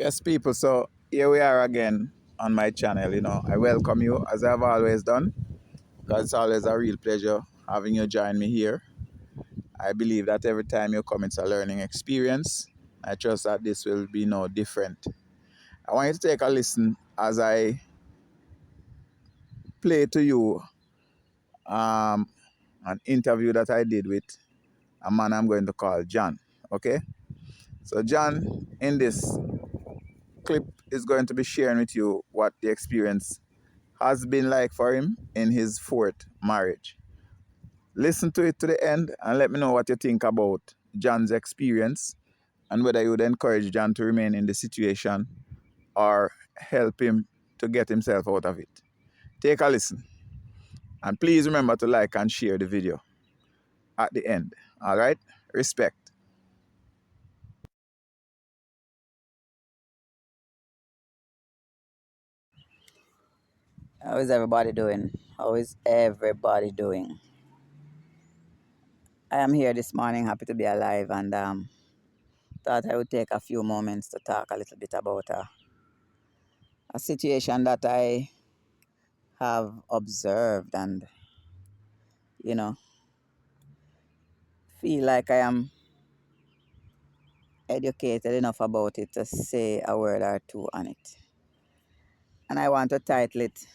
Yes, people. So here we are again on my channel. I welcome you as I've always done because it's always a real pleasure having you join me here. I believe that every time you come, it's a learning experience. I trust that this will be no different. I want you to take a listen as I play to you um, an interview that I did with a man I'm going to call John. Okay? So, John, in this clip, is going to be sharing with you what the experience has been like for him in his fourth marriage. Listen to it to the end and let me know what you think about John's experience and whether you would encourage John to remain in the situation or help him to get himself out of it. Take a listen and please remember to like and share the video at the end. All right? Respect. How is everybody doing? How is everybody doing? I am here this morning, happy to be alive, and thought I would take a few moments to talk a little bit about a situation that I have observed and, you know, feel like I am educated enough about it to say a word or two on it. And I want to title it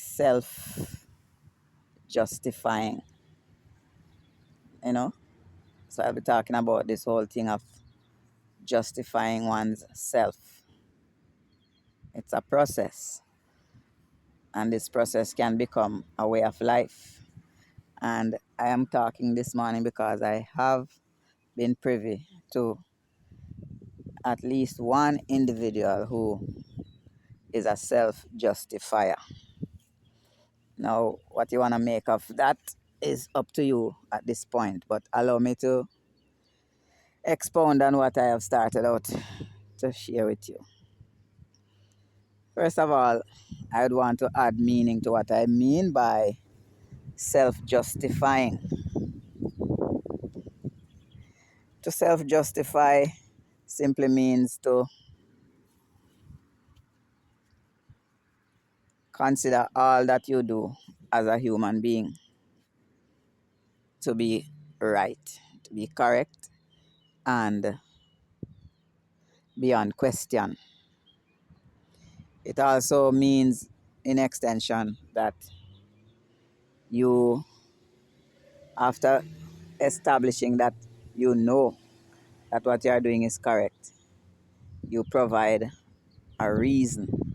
Self-Justifying, you know? So I'll be talking about this whole thing of justifying one's self. It's a process, and this process can become a way of life. And I am talking this morning because I have been privy to at least one individual who is a self-justifier. Now, what you want to make of that is up to you at this point, but allow me to expound on what I have started out to share with you. First of all, I would want to add meaning to what I mean by self-justifying. To self-justify simply means to consider all that you do as a human being to be right, to be correct, and beyond question. It also means, in extension, that you, after establishing that you know that what you are doing is correct, you provide a reason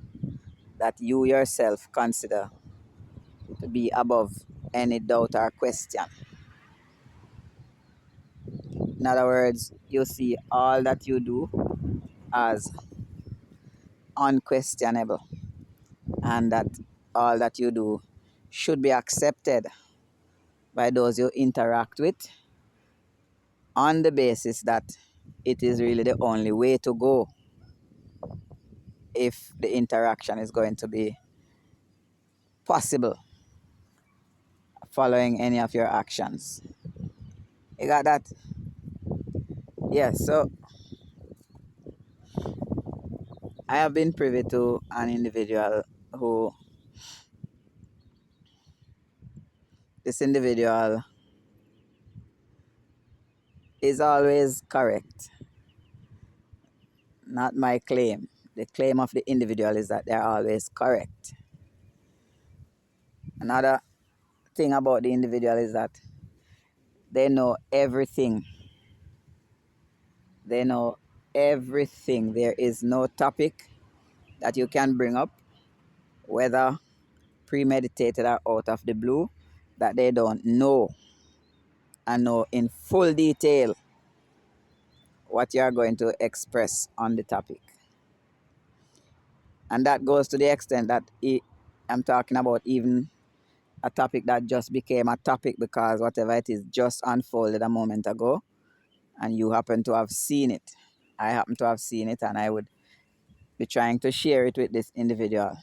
that you yourself consider to be above any doubt or question. In other words, you see all that you do as unquestionable, and that all that you do should be accepted by those you interact with on the basis that it is really the only way to go if the interaction is going to be possible following any of your actions. You got that? Yes, so I have been privy to an individual who, this individual is always correct. Not my claim. The claim of the individual is that they're always correct. Another thing about the individual is that they know everything. They know everything. There is no topic that you can bring up, whether premeditated or out of the blue, that they don't know and know in full detail what you are going to express on the topic. And that goes to the extent that I'm talking about even a topic that just became a topic because whatever it is just unfolded a moment ago and you happen to have seen it. I happen to have seen it, and I would be trying to share it with this individual.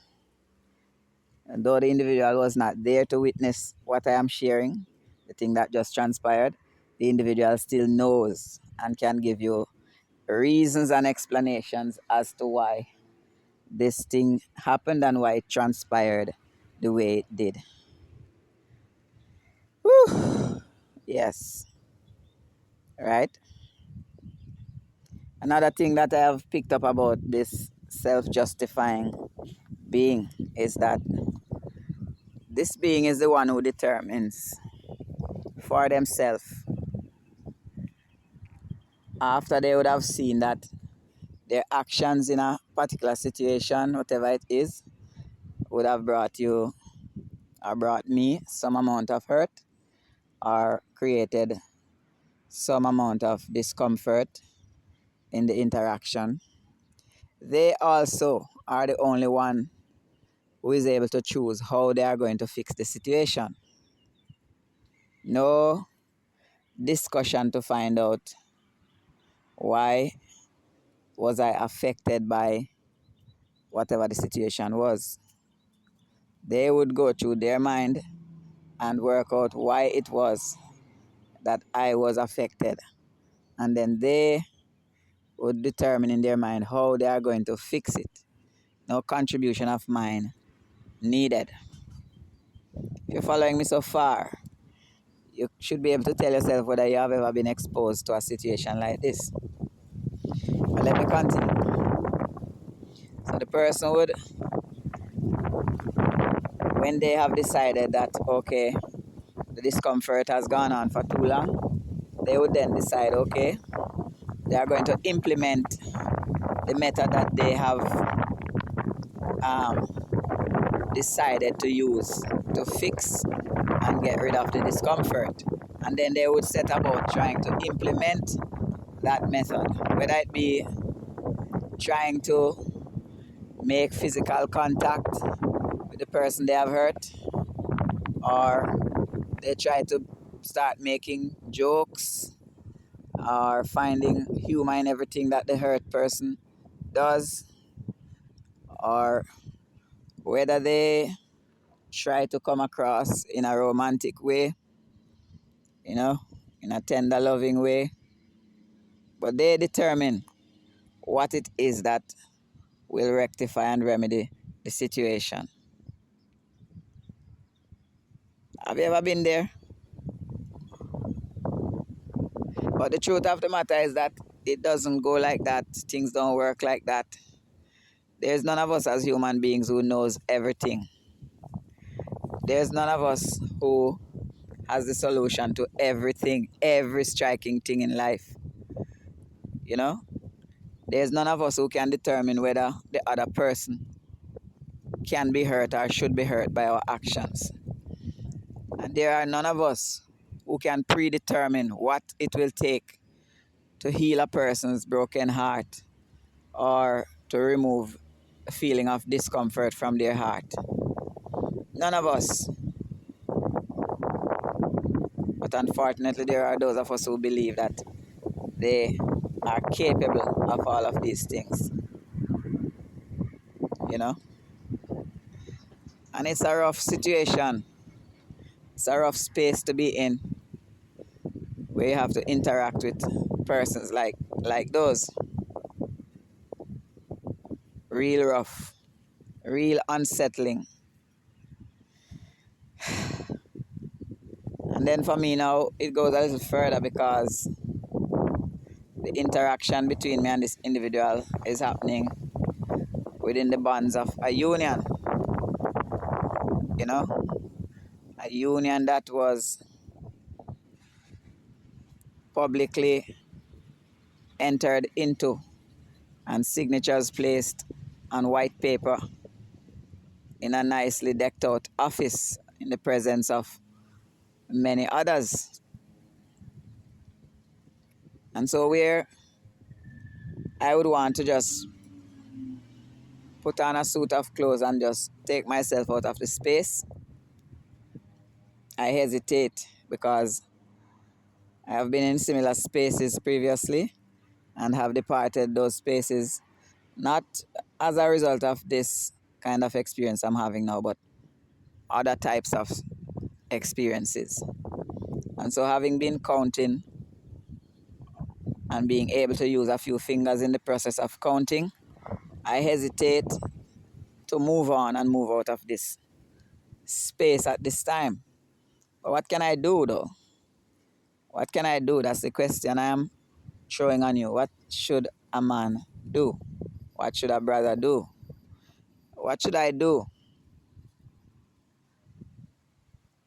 And though the individual was not there to witness what I am sharing, the thing that just transpired, the individual still knows and can give you reasons and explanations as to why this thing happened and why it transpired the way it did. Whew. Yes, right? Another thing that I have picked up about this self-justifying being is that this being is the one who determines for themselves, after they would have seen that their actions in a particular situation, whatever it is, would have brought you or brought me some amount of hurt or created some amount of discomfort in the interaction. They also are the only one who is able to choose how they are going to fix the situation. No discussion to find out why was I affected by whatever the situation was. They would go through their mind and work out why it was that I was affected. And then they would determine in their mind how they are going to fix it. No contribution of mine needed. If you're following me so far, you should be able to tell yourself whether you have ever been exposed to a situation like this. But let me continue. So the person would, when they have decided that, okay, the discomfort has gone on for too long, they would then decide, okay, they are going to implement the method that they have um, decided to use to fix and get rid of the discomfort. And then they would set about trying to implement that method, whether it be trying to make physical contact with the person they have hurt, or they try to start making jokes or finding humor in everything that the hurt person does, or whether they try to come across in a romantic way, you know, in a tender, loving way. But they determine what it is that will rectify and remedy the situation. Have you ever been there? But the truth of the matter is that it doesn't go like that. Things don't work like that. There's none of us as human beings who knows everything. There's none of us who has the solution to everything, every striking thing in life. You know? There's none of us who can determine whether the other person can be hurt or should be hurt by our actions. And there are none of us who can predetermine what it will take to heal a person's broken heart or to remove a feeling of discomfort from their heart. None of us. But unfortunately, there are those of us who believe that they are capable of all of these things, you know? And it's a rough situation. It's a rough space to be in, where you have to interact with persons like those. Real rough, real unsettling. And then for me now, it goes a little further because the interaction between me and this individual is happening within the bonds of a union, you know? A union that was publicly entered into and signatures placed on white paper in a nicely decked out office in the presence of many others. And so where I would want to just put on a suit of clothes and just take myself out of the space, I hesitate because I have been in similar spaces previously and have departed those spaces not as a result of this kind of experience I'm having now, but other types of experiences. And so having been counting and being able to use a few fingers in the process of counting, I hesitate to move on and move out of this space at this time. But what can I do though? What can I do? That's the question I am throwing on you. What should a man do? What should a brother do? What should I do?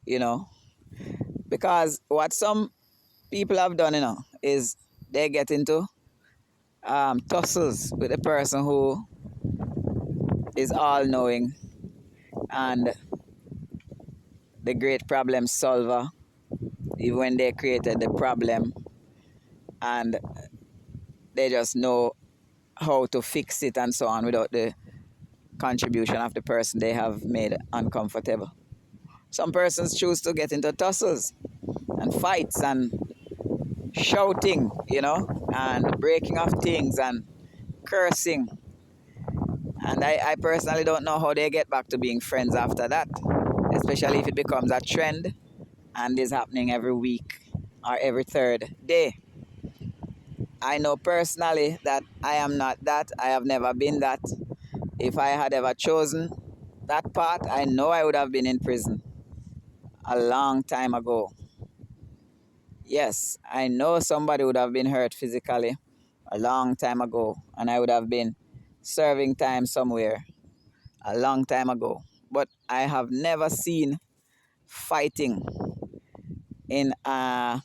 You know, because what some people have done, is they get into tussles with the person who is all knowing and the great problem solver, even when they created the problem and they just know how to fix it and so on without the contribution of the person they have made uncomfortable. Some persons choose to get into tussles and fights and shouting, and breaking of things and cursing. And I personally don't know how they get back to being friends after that, especially if it becomes a trend and is happening every week or every third day. I know personally that I am not that. I have never been that. If I had ever chosen that path, I know I would have been in prison a long time ago. Yes, I know somebody would have been hurt physically a long time ago, and I would have been serving time somewhere a long time ago. But I have never seen fighting in a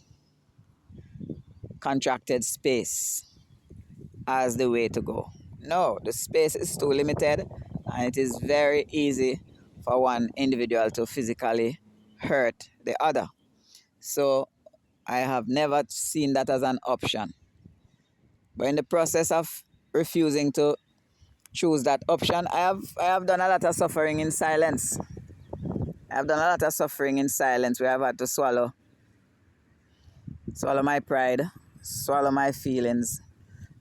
contracted space as the way to go. No, the space is too limited, and it is very easy for one individual to physically hurt the other. So I have never seen that as an option. But in the process of refusing to choose that option, I have done a lot of suffering in silence. I have done a lot of suffering in silence where I've had to swallow my pride, swallow my feelings,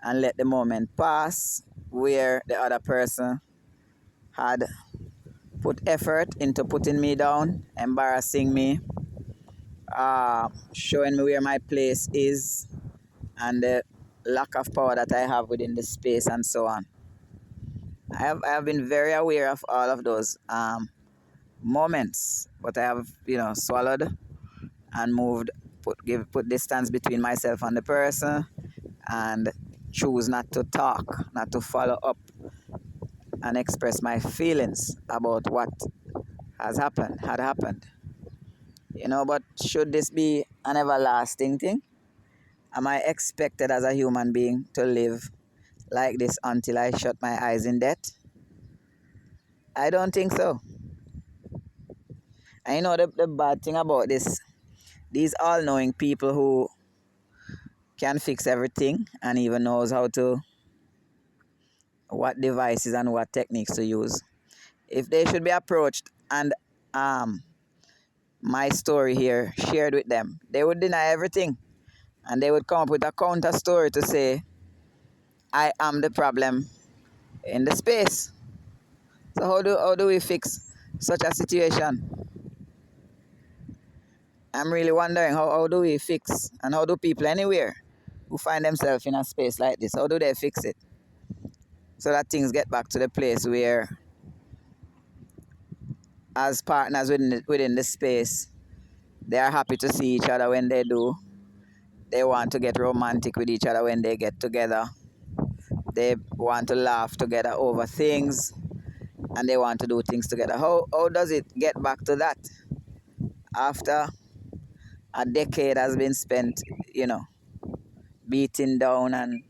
and let the moment pass where the other person had put effort into putting me down, embarrassing me, showing me where my place is, and the lack of power that I have within the space and so on. I have been very aware of all of those moments, but I have swallowed and moved, put distance between myself and the person, and choose not to talk, not to follow up and express my feelings about what had happened. But should this be an everlasting thing? Am I expected as a human being to live like this until I shut my eyes in death? I don't think so. And the bad thing about this, these all-knowing people who can fix everything and even knows what devices and what techniques to use. If they should be approached and my story here shared with them, they would deny everything and they would come up with a counter story to say, I am the problem in the space. So how do we fix such a situation? I'm really wondering how do we fix, and how do people anywhere who find themselves in a space like this, how do they fix it so that things get back to the place where, as partners within the space, they are happy to see each other when they do. They want to get romantic with each other when they get together. They want to laugh together over things, and they want to do things together. How does it get back to that after a decade has been spent, beating down and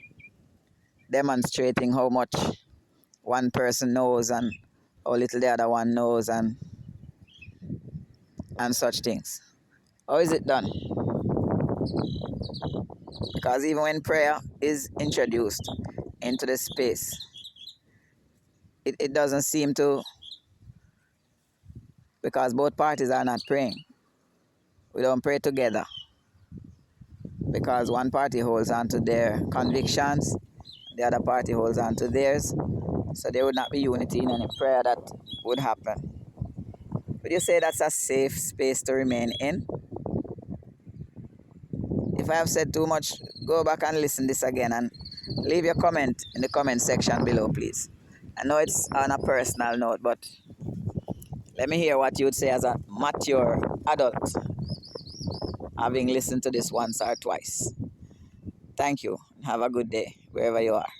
demonstrating how much one person knows and how little the other one knows, and such things? How is it done? Because even when prayer is introduced into the space, it doesn't seem to, because both parties are not praying. We don't pray together because one party holds on to their convictions, the other party holds on to theirs. So there would not be unity in any prayer that would happen. Would you say that's a safe space to remain in? If if I have said too much, go back and listen this again and leave your comment in the comment section below, please. I know it's on a personal note, but let me hear what you would say as a mature adult, having listened to this once or twice. Thank you. Have a good day wherever you are.